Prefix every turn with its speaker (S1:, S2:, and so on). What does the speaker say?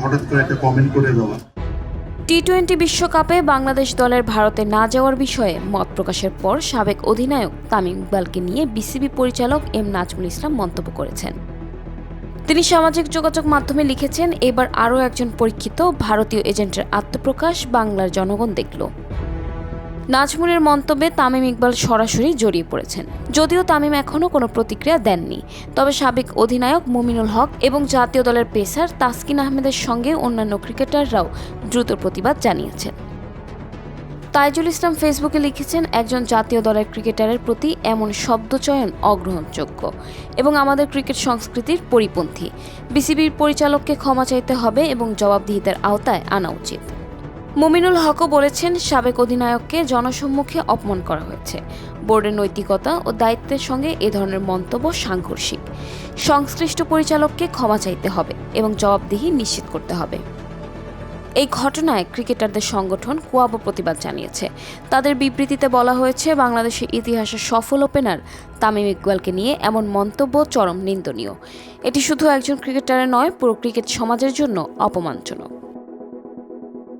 S1: হঠাৎ করে একটা কমেন্ট করে দেওয়া।
S2: টি-20 বিশ্বকাপে বাংলাদেশ দলের ভারতে না যাওয়ার বিষয়ে মত প্রকাশের পর সাবেক অধিনায়ক তামিম ইকবালকে নিয়ে বিসিবি পরিচালক এম নাজমুল ইসলাম মন্তব্য করেছেন। তিনি সামাজিক যোগাযোগ মাধ্যমে লিখেছেন, এবার আরও একজন পরীক্ষিত ভারতীয় এজেন্টের আত্মপ্রকাশ বাংলার জনগণ দেখল। নাজমুলের মন্তব্যে তামিম ইকবাল সরাসরি জড়িয়ে পড়েছেন। যদিও তামিম এখনও কোনো প্রতিক্রিয়া দেননি, তবে সাবেক অধিনায়ক মুমিনুল হক এবং জাতীয় দলের পেসার তাসকিন আহমেদের সঙ্গে অন্যান্য ক্রিকেটাররাও দ্রুত প্রতিবাদ জানিয়েছেন। তাইজুল ইসলাম ফেসবুকে লিখেছেন, একজন জাতীয় দলের ক্রিকেটারের প্রতি এমন শব্দচয়ন অগ্রহণযোগ্য এবং আমাদের ক্রিকেট সংস্কৃতির পরিপন্থী। বিসিবির পরিচালককে ক্ষমা চাইতে হবে এবং জবাবদিহিতার আওতায় আনা উচিত। মুমিনুল হকও বলেছেন, সাবেক অধিনায়ককে জনসম্মুখে অপমান করা হয়েছে। বোর্ডের নৈতিকতা ও দায়িত্বের সঙ্গে এ ধরনের মন্তব্য সাংঘর্ষিক। সংশ্লিষ্ট পরিচালককে ক্ষমা চাইতে হবে এবং জবাবদিহি নিশ্চিত করতে হবে। এই ঘটনায় ক্রিকেটারদের সংগঠন কুয়াবো প্রতিবাদ জানিয়েছে। তাদের বিবৃতিতে বলা হয়েছে, বাংলাদেশের ইতিহাসের সফল ওপেনার তামিম ইকবালকে নিয়ে এমন মন্তব্য চরম নিন্দনীয়। এটি শুধু একজন ক্রিকেটারের নয়, পুরো ক্রিকেট সমাজের জন্য অপমানজনক।